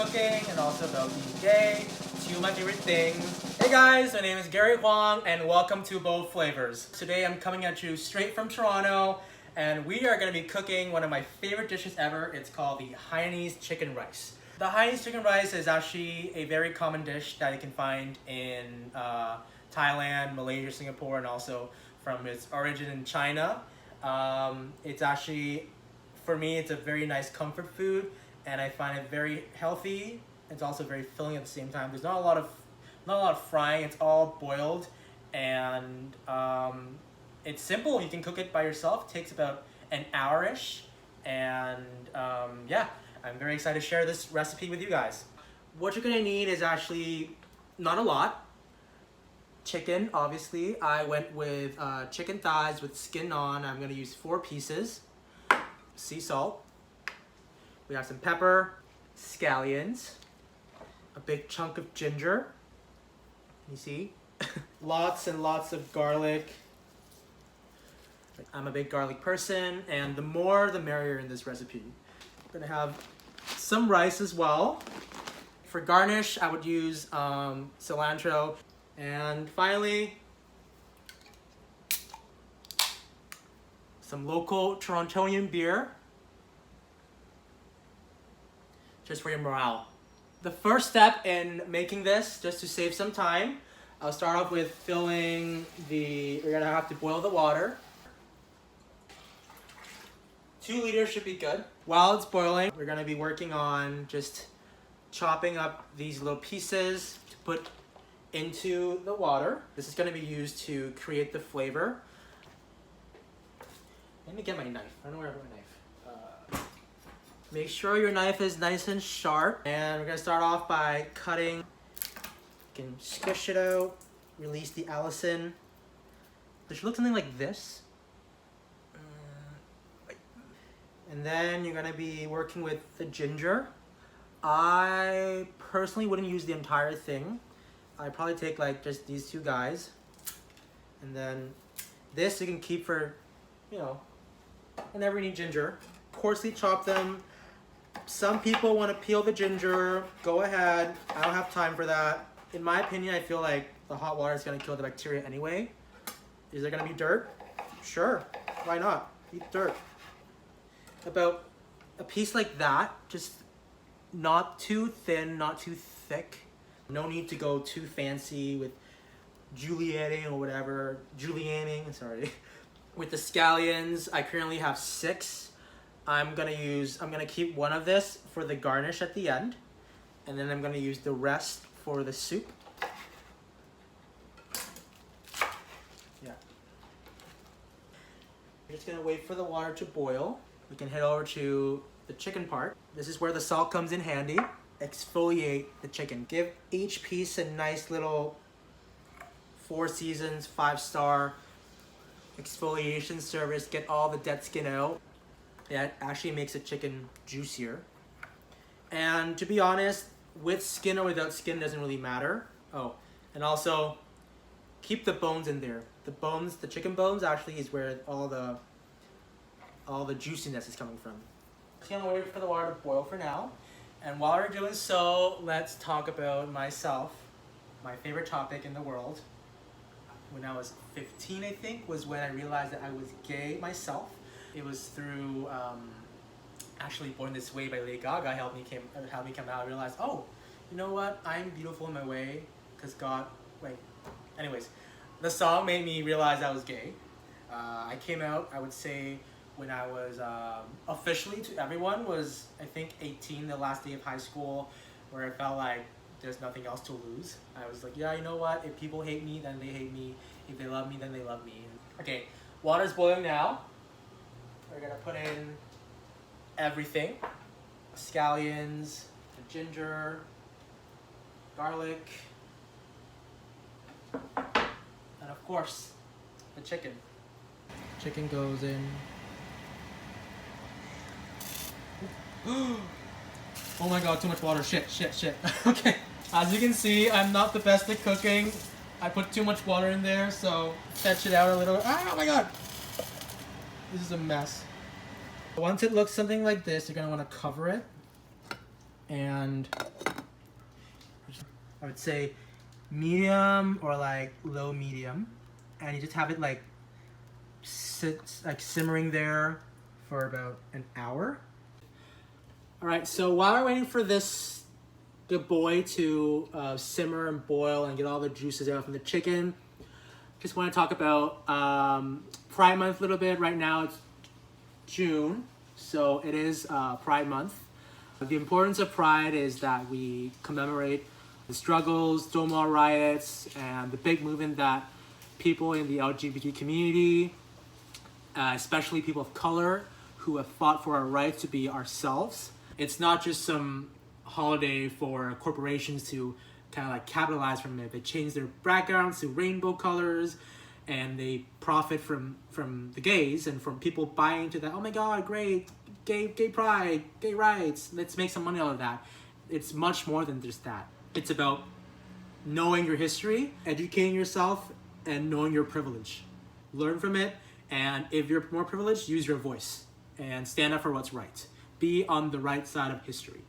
cooking and also about being gay. Two of my favorite things. Hey guys, my name is Gary Huang and welcome to Both Flavors. Today I'm coming at you straight from Toronto and we are going to be cooking one of my favorite dishes ever. It's called the Hainanese chicken rice. The Hainanese chicken rice is actually a very common dish that you can find in Thailand, Malaysia, Singapore, and also from its origin in China. It's actually, for me, it's a very nice comfort food and I find it very healthy. It's also very filling at the same time. There's not a lot of frying. It's all boiled and it's simple. You can cook it by yourself. It takes about an hour-ish and yeah. I'm very excited to share this recipe with you guys. What you're gonna need is actually not a lot. Chicken, obviously. I went with chicken thighs with skin on. I'm gonna use 4 pieces. Sea salt. We have some pepper, scallions, a big chunk of ginger. You see? Lots and lots of garlic. I'm a big garlic person, and the more the merrier in this recipe. I'm gonna have some rice as well. For garnish, I would use cilantro. And finally, some local Torontonian beer, just for your morale. The first step in making this, just to save some time, I'll start off with filling we're gonna have to boil the water. 2 liters should be good. While it's boiling, we're gonna be working on just chopping up these little pieces to put into the water. This is gonna be used to create the flavor. Let me get my knife. I don't know where I have my knife. Make sure your knife is nice and sharp. And we're gonna start off by cutting. You can squish it out, release the allicin. It should look something like this. And then you're gonna be working with the ginger. I personally wouldn't use the entire thing. I'd probably take like just these 2 guys. And then this you can keep for, you know, whenever you need ginger. Coarsely chop them. Some people want to peel the ginger. Go ahead. I don't have time for that. In my opinion, I feel like the hot water is gonna kill the bacteria anyway. Is there gonna be dirt? Sure, why not? Eat dirt. About a piece like that, just not too thin, not too thick. No need to go too fancy with julienning or whatever. Julienning, sorry. With the scallions, I currently have 6. I'm gonna keep one of this for the garnish at the end. And then I'm gonna use the rest for the soup. Yeah. We're just gonna wait for the water to boil. We can head over to the chicken part. This is where the salt comes in handy. Exfoliate the chicken. Give each piece a nice little 4 seasons, 5-star exfoliation service. Get all the dead skin out. That actually makes the chicken juicier. And to be honest, with skin or without skin doesn't really matter. Oh, and also keep the bones in there. The bones, the chicken bones actually is where all the juiciness is coming from. Just gonna wait for the water to boil for now. And while we're doing so, let's talk about myself. My favorite topic in the world. When I was 15, I think, was when I realized that I was gay myself. It was through actually Born This Way by Lady Gaga helped me come out. I realized, oh, you know what? I'm beautiful in my way, because God, wait. Anyways, the song made me realize I was gay. I came out, I would say, when I was officially to everyone was, I think, 18, the last day of high school, where I felt like there's nothing else to lose. I was like, yeah, you know what? If people hate me, then they hate me. If they love me, then they love me. Okay, water's boiling now. We're gonna put in everything. Scallions, the ginger, garlic, and of course, the chicken. Chicken goes in. Oh my god, too much water. Shit. Okay. As you can see, I'm not the best at cooking. I put too much water in there, so fetch it out a little. Oh my god! This is a mess. Once it looks something like this, you're going to want to cover it and I would say medium or like low medium, and you just have it like simmering there for about an hour. All right, so while we're waiting for this good boy to simmer and boil and get all the juices out from the chicken, just want to talk about Pride Month a little bit. Right now it's June, so it is Pride Month. The importance of Pride is that we commemorate the struggles, Stonewall riots, and the big movement that people in the LGBT community, especially people of color, who have fought for our rights to be ourselves. It's not just some holiday for corporations to kind of like capitalize from it. They change their backgrounds to rainbow colors, and they profit from the gays and from people buying into that. Oh my God, great, gay pride, gay rights. Let's make some money out of that. It's much more than just that. It's about knowing your history, educating yourself, and knowing your privilege. Learn from it, and if you're more privileged, use your voice and stand up for what's right. Be on the right side of history.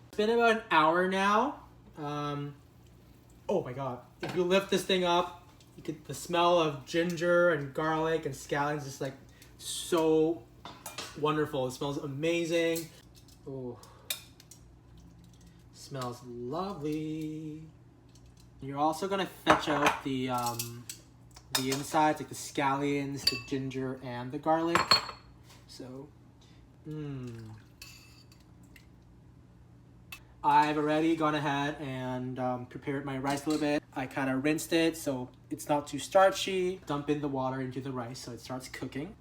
It's been about an hour now. Oh my God. If you lift this thing up, you get the smell of ginger and garlic and scallions is like so wonderful. It smells amazing. Oh, smells lovely. You're also gonna fetch out the insides, like the scallions, the ginger, and the garlic. So, I've already gone ahead and prepared my rice a little bit. I kind of rinsed it so it's not too starchy. Dump in the water into the rice so it starts cooking.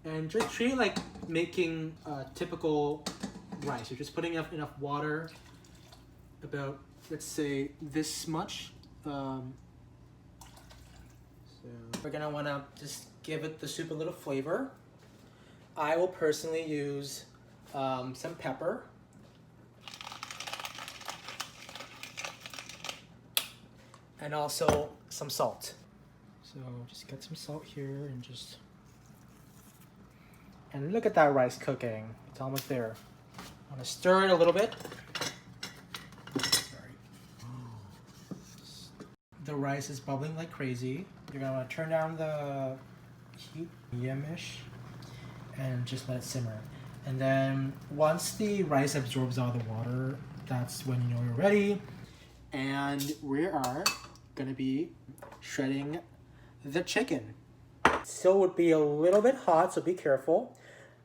And just treat it like making typical rice. You're just putting enough water, about, let's say, this much. So we're gonna wanna just give the soup a little flavor. I will personally use some pepper. And also some salt. So just get some salt here and just... And look at that rice cooking. It's almost there. I'm gonna stir it a little bit. Sorry. The rice is bubbling like crazy. You're gonna wanna turn down the heat, medium-ish, and just let it simmer. And then once the rice absorbs all the water, that's when you know you're ready. And we are gonna be shredding the chicken. Still would be a little bit hot, so be careful.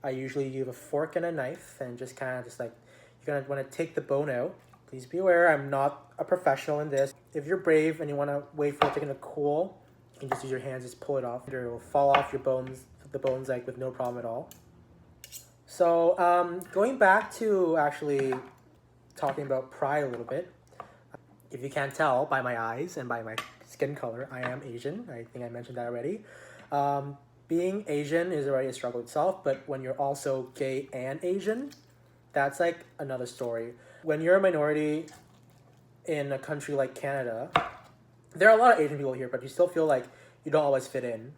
I usually use a fork and a knife and just kind of just like, you're gonna wanna take the bone out. Please be aware, I'm not a professional in this. If you're brave and you wanna wait for the chicken to cool, you can just use your hands, just pull it off. It will fall off your bones, the bones like with no problem at all. So going back to actually talking about pride a little bit, if you can't tell by my eyes and by my skin color, I am Asian. I think I mentioned that already. Being Asian is already a struggle itself, but when you're also gay and Asian, that's like another story. When you're a minority in a country like Canada, there are a lot of Asian people here, but you still feel like you don't always fit in.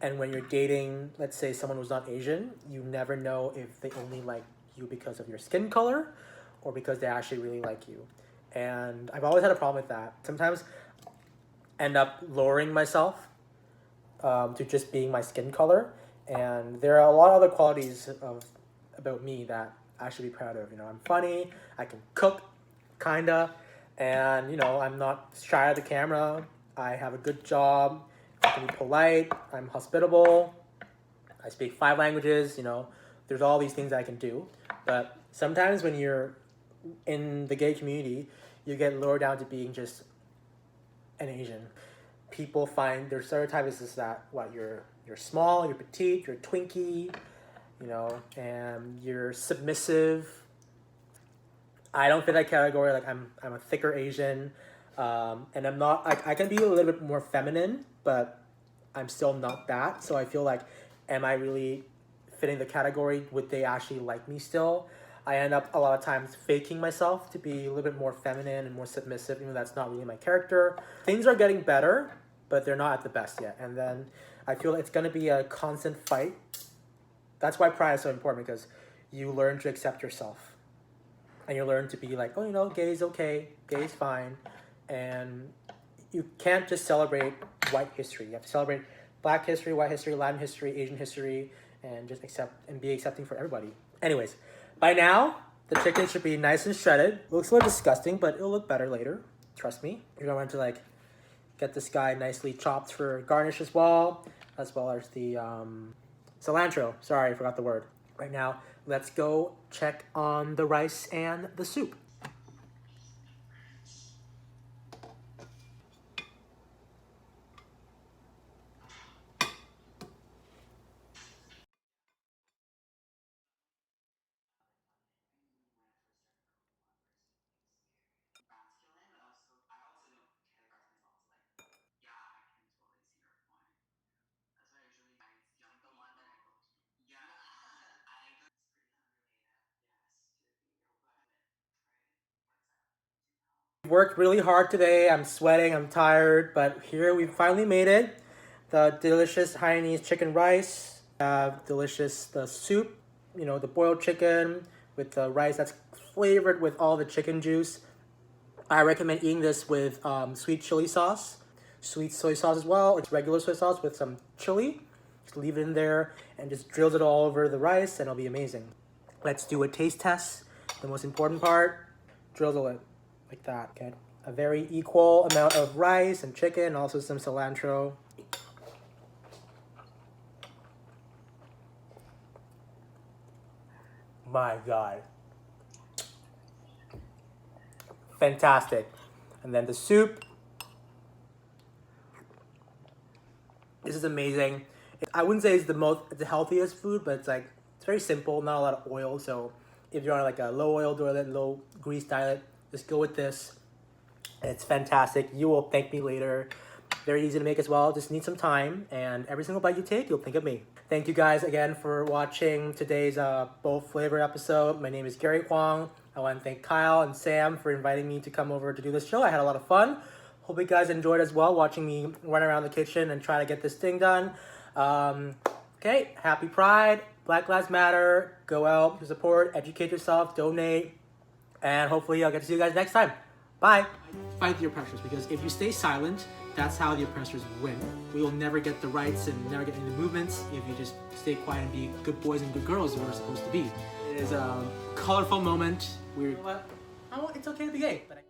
And when you're dating, let's say someone who's not Asian, you never know if they only like you because of your skin color or because they actually really like you. And I've always had a problem with that. Sometimes I end up lowering myself to just being my skin color. And there are a lot of other qualities about me that I should be proud of. You know, I'm funny, I can cook, kinda, and you know, I'm not shy of the camera. I have a good job, I can be polite, I'm hospitable, I speak 5 languages, you know, there's all these things I can do. But sometimes when you're in the gay community, you get lowered down to being just an Asian. People find their stereotype is just that, what, you're small, you're petite, you're Twinkie, you know, and you're submissive. I don't fit that category. Like I'm a thicker Asian, and I'm not. I can be a little bit more feminine, but I'm still not that. So I feel like, am I really fitting the category? Would they actually like me still? I end up a lot of times faking myself to be a little bit more feminine and more submissive, even though that's not really my character. Things are getting better, but they're not at the best yet. And then I feel it's going to be a constant fight. That's why pride is so important, because you learn to accept yourself. and you learn to be like, oh, you know, gay is okay, gay is fine, and you can't just celebrate white history. You have to celebrate Black history, white history, Latin history, Asian history, and just accept and be accepting for everybody. Anyways, by now the chicken should be nice and shredded. It looks a little disgusting, but it'll look better later. Trust me. You're going to like get this guy nicely chopped for garnish as well as the cilantro. Sorry, I forgot the word. Right now, let's go check on the rice and the soup. Worked really hard today. I'm sweating, I'm tired, but here we finally made it. The delicious Hainanese chicken rice, delicious the soup, you know, the boiled chicken with the rice that's flavored with all the chicken juice. I recommend eating this with sweet chili sauce, sweet soy sauce as well. It's regular soy sauce with some chili. Just leave it in there and just drills it all over the rice and it'll be amazing. Let's do a taste test. The most important part, drizzle it like that. Get a very equal amount of rice and chicken, also some cilantro. My God. Fantastic. And then the soup. This is amazing. I wouldn't say it's the healthiest food, but it's very simple, not a lot of oil. So if you're on like a low oil diet, low grease diet, just go with this. It's fantastic. You will thank me later. Very easy to make as well. Just need some time, and every single bite you take, you'll think of me. Thank you guys again for watching today's Both Flavor episode. My name is Gary Huang. I want to thank Kyle and Sam for inviting me to come over to do this show. I had a lot of fun. Hope you guys enjoyed as well, watching me run around the kitchen and try to get this thing done. Okay, happy Pride. Black Lives Matter. Go out, support, educate yourself, donate, and hopefully I'll get to see you guys next time. Bye. Fight the oppressors, because if you stay silent, that's how the oppressors win. We will never get the rights and never get any movements if you just stay quiet and be good boys and good girls who are supposed to be. It is a colorful moment. You know what? It's okay to be gay. But